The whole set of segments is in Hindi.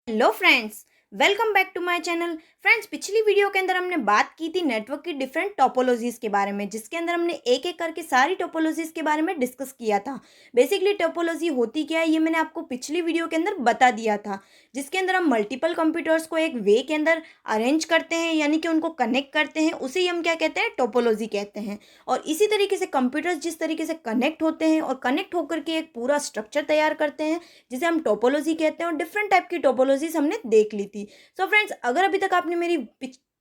Hello friends, welcome back to my channel. Friends, पिछली वीडियो के अंदर हमने बात की थी नेटवर्क की डिफरेंट टोपोलॉजीज के बारे में, जिसके अंदर हमने एक एक करके सारी टोपोलॉजीज के बारे में डिस्कस किया था। बेसिकली टोपोलॉजी होती क्या है ये मैंने आपको पिछली वीडियो के अंदर बता दिया था, जिसके अंदर हम मल्टीपल कंप्यूटर्स को एक वे के अंदर अरेंज करते हैं, यानी कि उनको कनेक्ट करते हैं, उसे ही हम क्या कहते हैं, टोपोलॉजी कहते हैं। और इसी तरीके से कंप्यूटर्स जिस तरीके से कनेक्ट होते हैं और कनेक्ट होकर के एक पूरा स्ट्रक्चर तैयार करते हैं, जिसे हम टोपोलॉजी कहते हैं। और डिफरेंट टाइप की टोपोलॉजीज हमने देख ली थी। सो फ्रेंड्स, अगर अभी तक आपने मेरी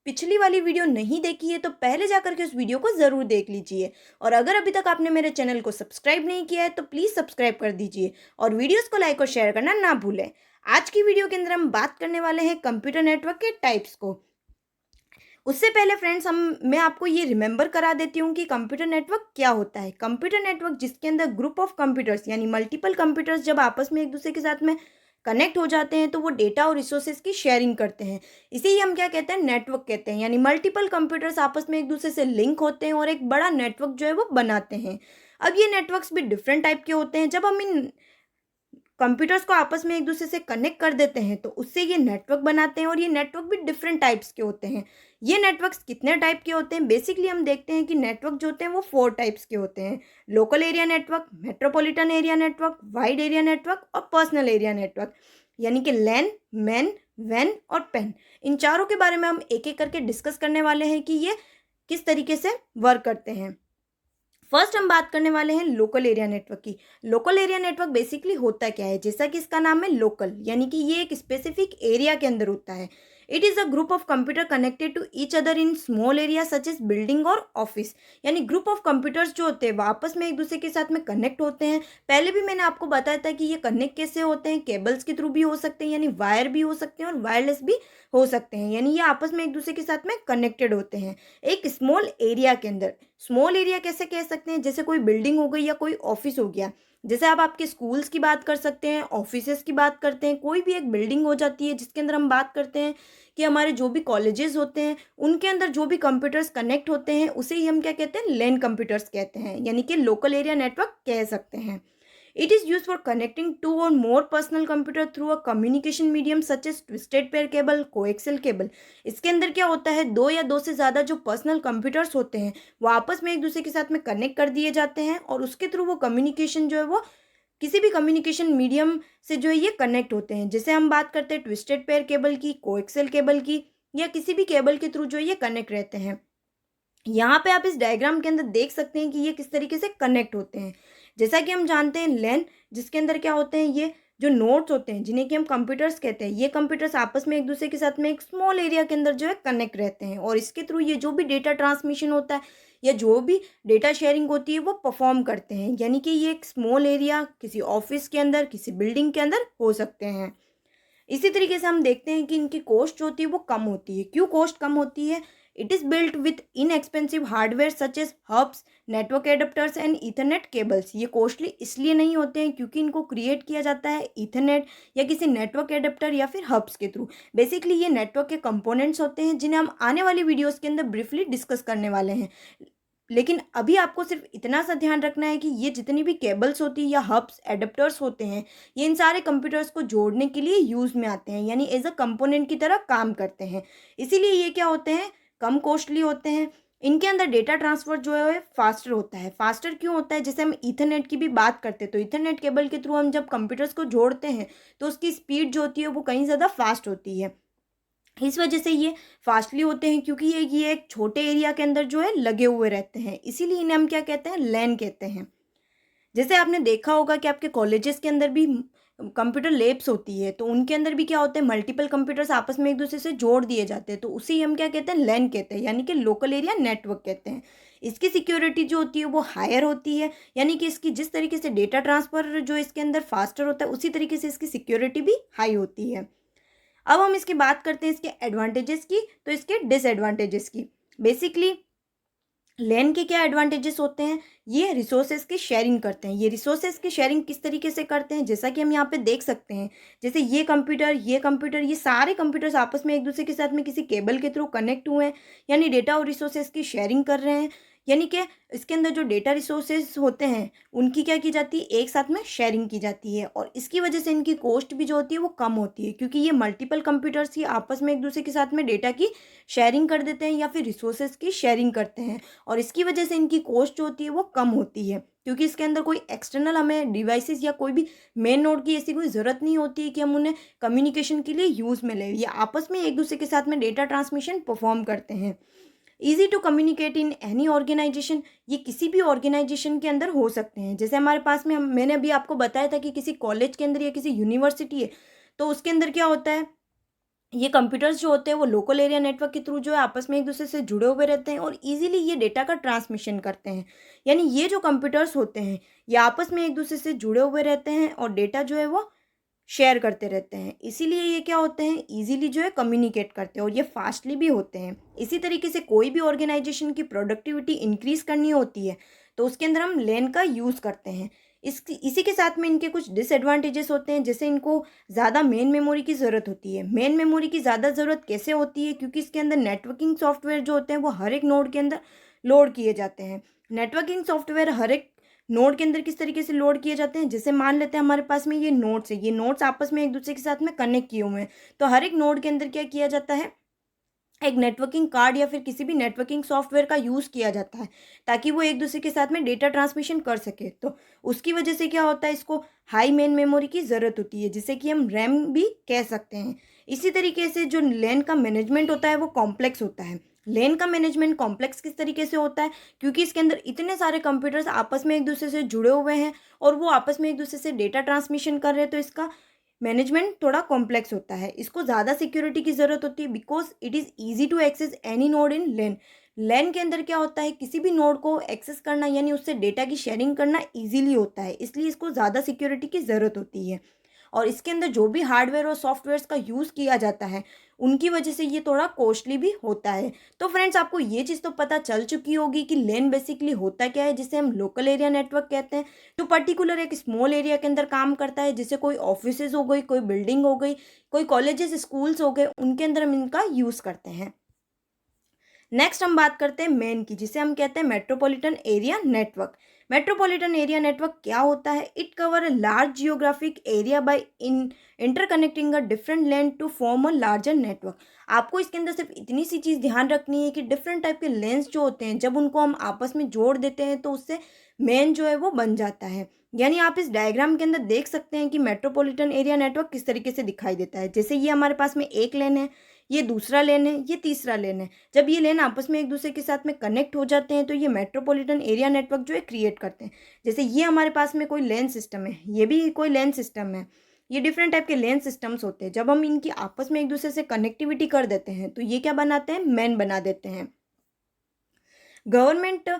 पिछली वाली वीडियो नहीं देखी है तो पहले जाकर के उस वीडियो को ज़रूर देख लीजिए। और अगर अभी तक आपने मेरे चैनल को सब्सक्राइब नहीं किया है तो प्लीज़ सब्सक्राइब कर दीजिए और वीडियोस को लाइक और शेयर करना ना भूलें। आज की वीडियो के अंदर हम बात करने वाले हैं कंप्यूटर नेटवर्क के टाइप्स को। उससे पहले फ्रेंड्स, मैं आपको ये रिमेंबर करा देती हूँ कि कंप्यूटर नेटवर्क क्या होता है। कंप्यूटर नेटवर्क जिसके अंदर ग्रुप ऑफ कंप्यूटर्स यानी मल्टीपल कंप्यूटर्स जब आपस में एक दूसरे के साथ में कनेक्ट हो जाते हैं तो वो डेटा और रिसोर्सेज की शेयरिंग करते हैं। इसे ही हम क्या कहते हैं, नेटवर्क कहते हैं। यानी मल्टीपल कंप्यूटर्स आपस में एक दूसरे से लिंक होते हैं और एक बड़ा नेटवर्क जो है वो बनाते हैं। अब ये नेटवर्क्स भी डिफरेंट टाइप के होते हैं। जब हम इन कंप्यूटर्स को आपस में एक दूसरे से कनेक्ट कर देते हैं तो उससे ये नेटवर्क बनाते हैं, और ये नेटवर्क भी डिफरेंट टाइप्स के होते हैं। ये नेटवर्क्स कितने टाइप के होते हैं, बेसिकली हम देखते हैं कि नेटवर्क जो होते हैं वो 4 टाइप्स के होते हैं। Local area network, metropolitan area network, wide area network और पर्सनल एरिया नेटवर्क। यानी कि लैन, मैन, वैन और पेन। इन चारों के बारे में हम एक एक करके डिस्कस करने वाले हैं कि ये किस तरीके से वर्क करते हैं। फर्स्ट हम बात करने वाले हैं लोकल एरिया नेटवर्क की। लोकल एरिया नेटवर्क बेसिकली होता क्या है, जैसा कि इसका नाम है लोकल, यानी कि ये एक स्पेसिफिक एरिया के अंदर होता है। It is a group of computer connected to each other in small area such as building और ऑफिस। यानी ग्रुप ऑफ कंप्यूटर्स जो होते हैं वो आपस में एक दूसरे के साथ में कनेक्ट होते हैं। पहले भी मैंने आपको बताया था कि ये कनेक्ट कैसे होते हैं। केबल्स के थ्रू भी हो सकते हैं, यानी वायर भी हो सकते हैं, और वायरलेस भी हो सकते हैं, यानी ये आपस में एक दूसरे के साथ में कनेक्टेड होते हैं एक स्मॉल एरिया के अंदर। स्मॉल एरिया कैसे कह सकते हैं, जैसे कोई बिल्डिंग हो गई या कोई ऑफिस हो गया। जैसे आप आपके स्कूल्स की बात कर सकते हैं, ऑफिसेस की बात करते हैं, कोई भी एक बिल्डिंग हो जाती है जिसके अंदर हम बात करते हैं कि हमारे जो भी कॉलेजेस होते हैं उनके अंदर जो भी कंप्यूटर्स कनेक्ट होते हैं उसे ही हम क्या कहते हैं, लैन कंप्यूटर्स कहते हैं, यानी कि लोकल एरिया नेटवर्क कह सकते हैं। It is used for connecting two or more personal computer through a communication medium such as twisted pair cable, coaxial cable। इसके अंदर क्या होता है, दो या दो से ज़्यादा जो पर्सनल कंप्यूटर्स होते हैं वो आपस में एक दूसरे के साथ में कनेक्ट कर दिए जाते हैं, और उसके थ्रू वो कम्युनिकेशन जो है वो किसी भी कम्युनिकेशन मीडियम से जो है ये कनेक्ट होते हैं। जैसे हम बात करते हैं ट्विस्टेड पेयर केबल की, कोएक्सियल केबल की, या किसी भी केबल के थ्रू जो है ये कनेक्ट रहते हैं। यहाँ पे आप इस डायग्राम के अंदर देख सकते हैं कि ये किस तरीके से कनेक्ट होते हैं। जैसा कि हम जानते हैं लैन, जिसके अंदर क्या होते हैं, ये जो नोड्स होते हैं जिन्हें कि हम कंप्यूटर्स कहते हैं, ये कंप्यूटर्स आपस में एक दूसरे के साथ में एक स्मॉल एरिया के अंदर जो है कनेक्ट रहते हैं, और इसके थ्रू ये जो भी डेटा ट्रांसमिशन होता है या जो भी डेटा शेयरिंग होती है वो परफॉर्म करते हैं। यानी कि ये एक स्मॉल एरिया किसी ऑफिस के अंदर, किसी बिल्डिंग के अंदर हो सकते हैं। इसी तरीके से हम देखते हैं कि इनकी कॉस्ट जो होती है वो कम होती है। क्यों कॉस्ट कम होती है? It is built with inexpensive hardware such as hubs, network adapters and ethernet cables. ये कॉस्टली इसलिए नहीं होते हैं क्योंकि इनको क्रिएट किया जाता है ईथरनेट या किसी नेटवर्क एडेप्टर या फिर हब्स के थ्रू। बेसिकली ये नेटवर्क के कंपोनेंट्स होते हैं जिन्हें हम आने वाली वीडियोज़ के अंदर ब्रीफली डिस्कस करने वाले हैं। लेकिन अभी आपको सिर्फ इतना सा ध्यान रखना है कि ये जितनी भी केबल्स होती है या हब्स एडेप्टर्स होते हैं, ये इन सारे कंप्यूटर्स को जोड़ने के लिए यूज़ में आते हैं, यानी एज अ कंपोनेंट की तरह काम करते हैं। इसीलिए ये क्या होते हैं, कम कॉस्टली होते हैं। इनके अंदर डेटा ट्रांसफ़र जो है फास्टर होता है। फास्टर क्यों होता है? जैसे हम ईथरनेट की भी बात करते हैं तो ईथरनेट केबल के थ्रू हम जब कंप्यूटर्स को जोड़ते हैं तो उसकी स्पीड जो होती है वो कहीं ज़्यादा फास्ट होती है। इस वजह से ये फास्टली होते हैं क्योंकि ये एक छोटे एरिया के अंदर जो है लगे हुए रहते हैं। इसीलिए इन्हें हम क्या कहते हैं, लैन कहते हैं। जैसे आपने देखा होगा कि आपके कॉलेजेस के अंदर भी कंप्यूटर लैब्स होती है, तो उनके अंदर भी क्या होते हैं, मल्टीपल कंप्यूटर्स आपस में एक दूसरे से जोड़ दिए जाते हैं, तो उसी हम क्या कहते हैं, लैन कहते हैं, यानी कि लोकल एरिया नेटवर्क कहते हैं। इसकी सिक्योरिटी जो होती है वो हायर होती है, यानी कि इसकी जिस तरीके से डेटा ट्रांसफ़र जो इसके अंदर फास्टर होता है उसी तरीके से इसकी सिक्योरिटी भी हाई होती है। अब हम इसकी बात करते हैं इसके एडवांटेजेस की, तो इसके डिसएडवांटेजेस की। बेसिकली लैन के क्या एडवांटेजेस होते हैं, ये रिसोर्सेज की शेयरिंग करते हैं। ये रिसोर्सेज की शेयरिंग किस तरीके से करते हैं, जैसा कि हम यहाँ पे देख सकते हैं। जैसे ये सारे कंप्यूटर्स आपस में एक दूसरे के साथ में किसी केबल के थ्रू कनेक्ट हुए हैं, यानी डेटा और रिसोर्सेज की शेयरिंग कर रहे हैं। यानी कि इसके अंदर जो डेटा रिसोर्सेज होते हैं उनकी क्या की जाती है, एक साथ में शेयरिंग की जाती है, और इसकी वजह से इनकी कॉस्ट भी जो होती है वो कम होती है, क्योंकि ये मल्टीपल कंप्यूटर्स ही आपस में एक दूसरे के साथ में डेटा की शेयरिंग कर देते हैं या फिर रिसोर्सेज की शेयरिंग करते हैं, और इसकी वजह से इनकी कॉस्ट जो होती है वो कम होती है, क्योंकि इसके अंदर कोई एक्सटर्नल हमें डिवाइसेस या कोई भी मेन नोड की ऐसी कोई ज़रूरत नहीं होती है कि हम उन्हें कम्युनिकेशन के लिए यूज़ में लें। ये आपस में एक दूसरे के साथ में डेटा ट्रांसमिशन परफॉर्म करते हैं। Easy to communicate in any organization, ये किसी भी ऑर्गेनाइजेशन के अंदर हो सकते हैं। जैसे हमारे पास में मैंने अभी आपको बताया था कि किसी कॉलेज के अंदर या किसी यूनिवर्सिटी है, तो उसके अंदर क्या होता है, ये कंप्यूटर्स जो होते हैं वो लोकल एरिया नेटवर्क के थ्रू जो है आपस में एक दूसरे से जुड़े हुए रहते हैं और इजीली ये डेटा का ट्रांसमिशन करते हैं। यानी ये जो कंप्यूटर्स होते हैं ये आपस में एक दूसरे से जुड़े हुए रहते हैं और डेटा जो है वो शेयर करते रहते हैं, इसीलिए ये क्या होते हैं, इजीली जो है कम्युनिकेट करते हैं और ये फास्टली भी होते हैं। इसी तरीके से कोई भी ऑर्गेनाइजेशन की प्रोडक्टिविटी इंक्रीज करनी होती है तो उसके अंदर हम लेन का यूज़ करते हैं। इसी के साथ में इनके कुछ डिसएडवांटेजेस होते हैं, जैसे इनको ज़्यादा मेन मेमोरी की ज़रूरत होती है। मेन मेमोरी की ज़्यादा ज़रूरत कैसे होती है, क्योंकि इसके अंदर नेटवर्किंग सॉफ्टवेयर जो होते हैं वो हर एक नोड के अंदर लोड किए जाते हैं। नेटवर्किंग सॉफ्टवेयर हर एक नोड के अंदर किस तरीके से लोड किए जाते हैं, जैसे मान लेते हैं हमारे पास में ये नोड्स है, ये नोड्स आपस में एक दूसरे के साथ में कनेक्ट किए हुए हैं, तो हर एक नोड के अंदर क्या किया जाता है, एक नेटवर्किंग कार्ड या फिर किसी भी नेटवर्किंग सॉफ्टवेयर का यूज़ किया जाता है ताकि वो एक दूसरे के साथ में डेटा ट्रांसमिशन कर सके। तो उसकी वजह से क्या होता है, इसको हाई मेन मेमोरी की ज़रूरत होती है, जिसे कि हम रैम भी कह सकते हैं। इसी तरीके से जो लैन का मैनेजमेंट होता है वो कॉम्प्लेक्स होता है। लैन का मैनेजमेंट कॉम्प्लेक्स किस तरीके से होता है, क्योंकि इसके अंदर इतने सारे कंप्यूटर्स आपस में एक दूसरे से जुड़े हुए हैं और वो आपस में एक दूसरे से डेटा ट्रांसमिशन कर रहे हैं, तो इसका मैनेजमेंट थोड़ा कॉम्प्लेक्स होता है। इसको ज़्यादा सिक्योरिटी की ज़रूरत होती है because it is easy to access any node in LAN. LAN के अंदर क्या होता है, किसी भी नोड को एक्सेस करना यानी उससे डेटा की शेयरिंग करना ईजिली होता है, इसलिए इसको ज़्यादा सिक्योरिटी की ज़रूरत होती है। और इसके अंदर जो भी हार्डवेयर और सॉफ्टवेयर्स का यूज़ किया जाता है उनकी वजह से ये थोड़ा कॉस्टली भी होता है। तो फ्रेंड्स, आपको ये चीज़ तो पता चल चुकी होगी कि लेन बेसिकली होता क्या है, जिसे हम लोकल एरिया नेटवर्क कहते हैं, जो पर्टिकुलर एक स्मॉल एरिया के अंदर काम करता है, जैसे कोई ऑफिसेज हो गई, कोई बिल्डिंग हो गई, कोई कॉलेजेस स्कूल्स हो गए, उनके अंदर हम इनका यूज़ करते हैं। नेक्स्ट हम बात करते हैं मेन की, जिसे हम कहते हैं metropolitan area network. Metropolitan area network क्या होता है, it cover a large geographic area by interconnecting a different LAN to form a larger network. आपको इसके अंदर सिर्फ इतनी सी चीज़ ध्यान रखनी है कि डिफरेंट टाइप के लेंस जो होते हैं जब उनको हम आपस में जोड़ देते हैं तो उससे मेन जो है वो बन जाता है। यानी आप इस डायग्राम के अंदर देख सकते हैं कि मेट्रोपॉलिटन एरिया नेटवर्क किस तरीके से दिखाई देता है। जैसे ये हमारे पास में एक लेन है, ये दूसरा लेन है, ये तीसरा लेन है। जब ये लेन आपस में एक दूसरे के साथ में कनेक्ट हो जाते हैं तो ये मेट्रोपॉलिटन एरिया नेटवर्क जो है क्रिएट करते हैं। जैसे ये हमारे पास में कोई लेन सिस्टम है, ये भी कोई लेन सिस्टम है, ये डिफरेंट टाइप के लेन सिस्टम्स होते हैं। जब हम इनकी आपस में एक दूसरे से कनेक्टिविटी कर देते हैं तो ये क्या बनाते हैं, मैन बना देते हैं। Government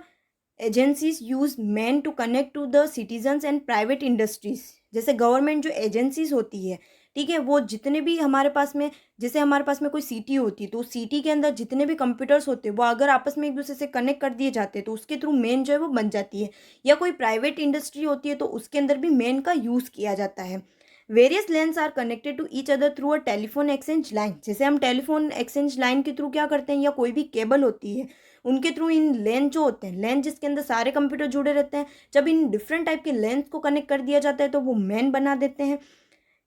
agencies use MAN to connect to the citizens and private industries. जैसे गवर्नमेंट जो एजेंसीज होती है, ठीक है, वो जितने भी हमारे पास में, जैसे हमारे पास में कोई सिटी होती है तो उस सिटी के अंदर जितने भी कंप्यूटर्स होते हैं वो अगर आपस में एक दूसरे से कनेक्ट कर दिए जाते हैं तो उसके थ्रू मेन जो है वो बन जाती है। या कोई प्राइवेट इंडस्ट्री होती है तो उसके अंदर भी मेन का यूज़ किया जाता है। Various LANs are connected to each other through a telephone exchange line. जैसे हम टेलीफोन एक्सचेंज लाइन के थ्रू क्या करते हैं, या कोई भी केबल होती है उनके थ्रू इन लेन जो होते हैं, लेन जिसके अंदर सारे कंप्यूटर जुड़े रहते हैं, जब इन डिफरेंट टाइप के लेंस को कनेक्ट कर दिया जाता है तो वो मैन बना देते हैं।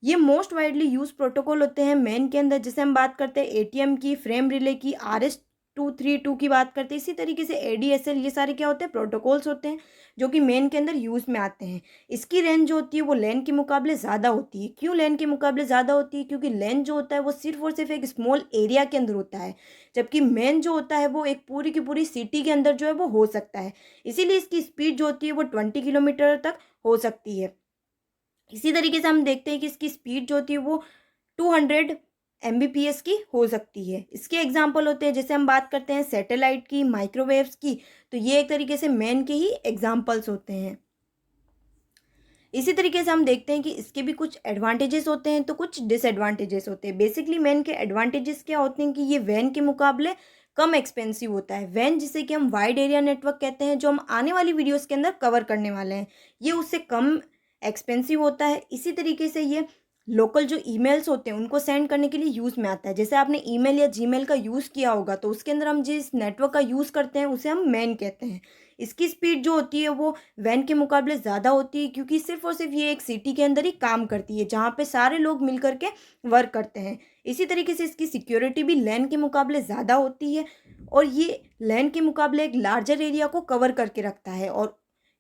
ये मोस्ट वाइडली यूज प्रोटोकॉल होते हैं मैन के अंदर। जैसे हम बात करते हैं एटीएम की, फ्रेम रिले की, RS-232 की बात करते हैं, इसी तरीके से ADSL, ये सारे क्या होते हैं, प्रोटोकॉल्स होते हैं जो कि मेन के अंदर यूज़ में आते हैं। इसकी रेंज जो होती है वो लैन के मुकाबले ज़्यादा होती है। क्यों लैन के मुकाबले ज़्यादा होती है, क्योंकि लैन जो होता है वो सिर्फ और सिर्फ एक स्मॉल एरिया के अंदर होता है, जबकि मेन जो होता है वो एक पूरी की पूरी सिटी के अंदर जो है वो हो सकता है। इसीलिए इसकी स्पीड जो होती है वो 20 किलोमीटर तक हो सकती है। इसी तरीके से हम देखते हैं कि इसकी स्पीड जो होती है वो 200 Mbps की हो सकती है। इसके एग्जाम्पल होते हैं, जैसे हम बात करते हैं सैटेलाइट की, माइक्रोवेव्स की, तो ये एक तरीके से मैन के ही एग्जाम्पल्स होते हैं। इसी तरीके से हम देखते हैं कि इसके भी कुछ एडवांटेजेस होते हैं तो कुछ डिसएडवांटेजेस होते हैं। बेसिकली मैन के एडवांटेजेस क्या होते हैं कि ये वैन के मुकाबले कम एक्सपेंसिव होता है। वैन जिसे कि हम वाइड एरिया नेटवर्क कहते हैं, जो हम आने वाली वीडियोस के अंदर कवर करने वाले हैं, ये उससे कम एक्सपेंसिव होता है। इसी तरीके से ये लोकल जो ईमेल्स होते हैं उनको सेंड करने के लिए यूज़ में आता है। जैसे आपने ईमेल या जीमेल का यूज़ किया होगा तो उसके अंदर हम जिस नेटवर्क का यूज़ करते हैं उसे हम मैन कहते हैं। इसकी स्पीड जो होती है वो वैन के मुकाबले ज़्यादा होती है, क्योंकि सिर्फ़ और सिर्फ ये एक सिटी के अंदर ही काम करती है जहाँ पे सारे लोग मिल कर के वर्क करते हैं। इसी तरीके से इसकी सिक्योरिटी भी लैन के मुकाबले ज़्यादा होती है और ये लैन के मुकाबले एक लार्जर एरिया को कवर करके रखता है और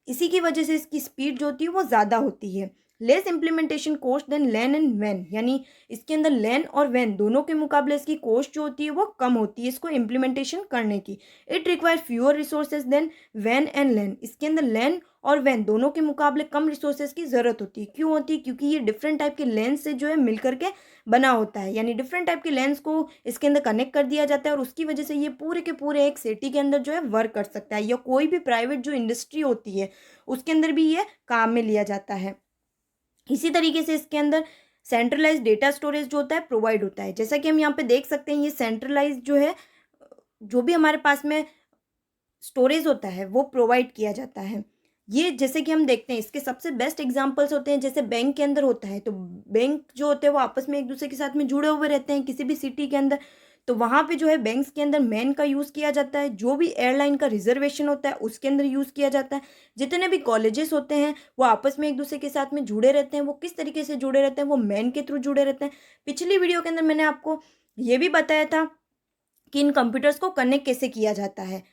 इसी की वजह से इसकी स्पीड जो होती है वो ज़्यादा होती है। Less implementation cost than LAN and वैन, यानी इसके अंदर लैन और वैन दोनों के मुकाबले इसकी कॉस्ट जो होती है वो कम होती है इसको इम्प्लीमेंटेशन करने की। It require fewer resources than वैन एंड लैन, इसके अंदर लैन और वैन दोनों के मुकाबले कम रिसोर्सेज की ज़रूरत होती है। क्यों होती है? क्योंकि ये डिफरेंट टाइप के लेंस से जो है मिल करके बना होता है, यानी डिफरेंट टाइप के लेंस को इसके अंदर कनेक्ट कर दिया जाता है और उसकी वजह से ये पूरे के पूरे एक सिटी के अंदर जो है वर्क कर सकता है, या कोई भी प्राइवेट जो इंडस्ट्री होती है उसके अंदर भी ये काम में लिया जाता है। इसी तरीके से इसके अंदर सेंट्रलाइज डेटा स्टोरेज जो होता है प्रोवाइड होता है। जैसा कि हम यहाँ पे देख सकते हैं, ये सेंट्रलाइज जो है, जो भी हमारे पास में स्टोरेज होता है वो प्रोवाइड किया जाता है। ये जैसे कि हम देखते हैं इसके सबसे बेस्ट एग्जांपल्स होते हैं, जैसे बैंक के अंदर होता है तो बैंक जो होते हैं वो आपस में एक दूसरे के साथ में जुड़े हुए रहते हैं किसी भी सिटी के अंदर। तो वहाँ पे जो है बैंक्स के अंदर मैन का यूज़ किया जाता है, जो भी एयरलाइन का रिजर्वेशन होता है उसके अंदर यूज़ किया जाता है। जितने भी कॉलेजेस होते हैं वो आपस में एक दूसरे के साथ में जुड़े रहते हैं। वो किस तरीके से जुड़े रहते हैं? वो मैन के थ्रू जुड़े रहते हैं। पिछली वीडियो के अंदर मैंने आपको ये भी बताया था कि इन कंप्यूटर्स को कनेक्ट कैसे किया जाता है,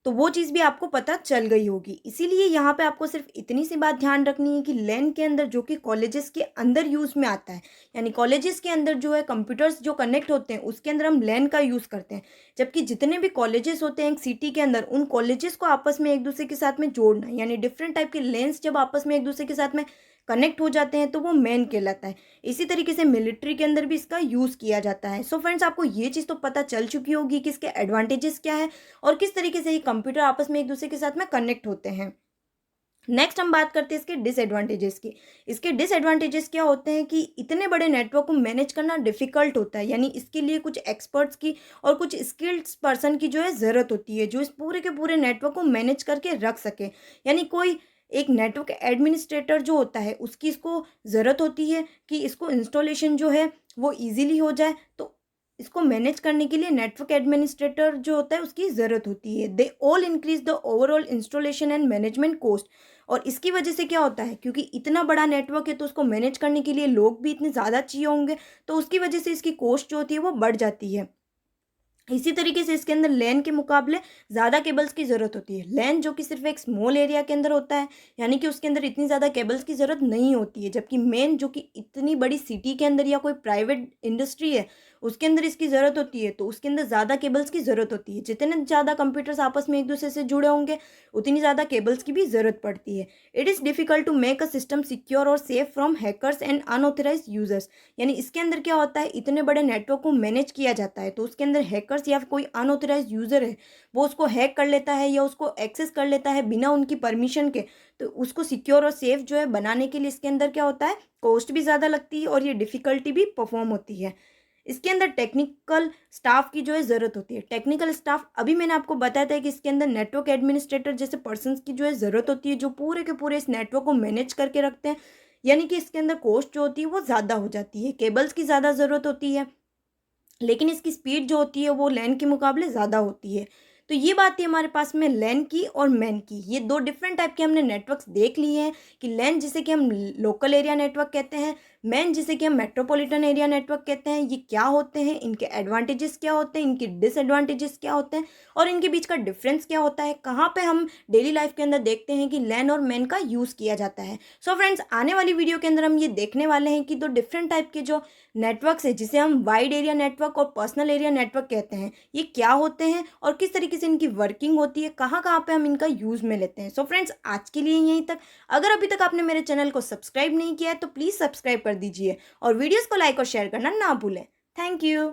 तो वो चीज़ भी आपको पता चल गई होगी। इसीलिए यहाँ पे आपको सिर्फ इतनी सी बात ध्यान रखनी है कि लैन के अंदर जो कि कॉलेजेस के अंदर यूज़ में आता है, यानी कॉलेजेस के अंदर जो है कंप्यूटर्स जो कनेक्ट होते हैं उसके अंदर हम लैन का यूज़ करते हैं। जबकि जितने भी कॉलेजेस होते हैं एक सिटी के अंदर, उन कॉलेजेस को आपस में एक दूसरे के साथ में जोड़ना, यानी डिफरेंट टाइप के लेंस जब आपस में एक दूसरे के साथ में कनेक्ट हो जाते हैं तो वो मैन कहलाता है। इसी तरीके से मिलिट्री के अंदर भी इसका यूज़ किया जाता है। सो फ्रेंड्स, आपको ये चीज़ तो पता चल चुकी होगी कि इसके एडवांटेजेस क्या है और किस तरीके से ये कंप्यूटर आपस में एक दूसरे के साथ में कनेक्ट होते हैं। नेक्स्ट हम बात करते हैं इसके डिसएडवांटेजेस की। इसके डिसएडवांटेजेस क्या होते हैं कि इतने बड़े नेटवर्क को मैनेज करना डिफ़िकल्ट होता है, यानी इसके लिए कुछ एक्सपर्ट्स की और कुछ स्किल्ड पर्सन की जो है ज़रूरत होती है जो इस पूरे के पूरे नेटवर्क को मैनेज करके रख सके। यानी कोई एक नेटवर्क एडमिनिस्ट्रेटर जो होता है उसकी इसको ज़रूरत होती है कि इसको इंस्टॉलेशन जो है वो ईजिली हो जाए। तो इसको मैनेज करने के लिए नेटवर्क एडमिनिस्ट्रेटर जो होता है उसकी ज़रूरत होती है। They all increase the overall installation and management cost. और इसकी वजह से क्या होता है, क्योंकि इतना बड़ा नेटवर्क है तो उसको मैनेज करने के लिए लोग भी इतने ज़्यादा चाहिए होंगे, तो उसकी वजह से इसकी कॉस्ट जो होती है वो बढ़ जाती है। इसी तरीके से इसके अंदर लैन के मुकाबले ज़्यादा केबल्स की ज़रूरत होती है। लैन जो कि सिर्फ एक स्मॉल एरिया के अंदर होता है, यानी कि उसके अंदर इतनी ज़्यादा केबल्स की ज़रूरत नहीं होती है। जबकि मेन जो कि इतनी बड़ी सिटी के अंदर या कोई प्राइवेट इंडस्ट्री है उसके अंदर इसकी ज़रूरत होती है, तो उसके अंदर ज़्यादा केबल्स की ज़रूरत होती है। जितने ज़्यादा कंप्यूटर्स आपस में एक दूसरे से जुड़े होंगे उतनी ज़्यादा केबल्स की भी ज़रूरत पड़ती है। It is difficult to make a system secure और safe from hackers and unauthorise users. यानी इसके अंदर क्या होता है, इतने बड़े नेटवर्क को मैनेज किया जाता है तो उसके अंदर हैकर्स या कोई अनऑथराइज यूज़र है वो उसको हैक कर लेता है या उसको एक्सेस कर लेता है बिना उनकी परमिशन के। तो उसको सिक्योर और सेफ जो है बनाने के लिए इसके अंदर क्या होता है, कॉस्ट भी ज़्यादा लगती है और ये डिफ़िकल्टी भी परफॉर्म होती है। इसके अंदर टेक्निकल स्टाफ की जो है ज़रूरत होती है। टेक्निकल स्टाफ अभी मैंने आपको बताया था कि इसके अंदर नेटवर्क एडमिनिस्ट्रेटर जैसे पर्सन्स की जो है ज़रूरत होती है जो पूरे के पूरे इस नेटवर्क को मैनेज करके रखते हैं। यानी कि इसके अंदर कॉस्ट जो होती है वो ज़्यादा हो जाती है, केबल्स की ज़्यादा ज़रूरत होती है, लेकिन इसकी स्पीड जो होती है वो लैन के मुकाबले ज़्यादा होती है। तो ये बात थी हमारे पास में लैन की और मैन की। ये दो डिफरेंट टाइप के हमने नेटवर्क्स देख लिए हैं कि लैन जिसे कि हम लोकल एरिया नेटवर्क कहते हैं, मैन जिसे कि हम मेट्रोपॉलिटन एरिया नेटवर्क कहते हैं। ये क्या होते हैं, इनके एडवांटेजेस क्या होते हैं, इनके डिसएडवांटेजेस क्या होते हैं और इनके बीच का डिफरेंस क्या होता है, कहाँ पे हम डेली लाइफ के अंदर देखते हैं कि लैन और मैन का यूज़ किया जाता है। सो फ्रेंड्स, आने वाली वीडियो के अंदर हम ये देखने वाले हैं कि दो डिफरेंट टाइप के जो नेटवर्क्स है जिसे हम वाइड एरिया नेटवर्क और पर्सनल एरिया नेटवर्क कहते हैं, ये क्या होते हैं और किस तरीके से इनकी वर्किंग होती है, कहाँ कहाँ पे हम इनका यूज़ में लेते हैं। सो फ्रेंड्स, आज के लिए यहीं तक। अगर अभी तक आपने मेरे चैनल को सब्सक्राइब नहीं किया है तो प्लीज़ सब्सक्राइब कर दीजिए और वीडियोज़ को लाइक और शेयर करना ना भूलें। Thank you.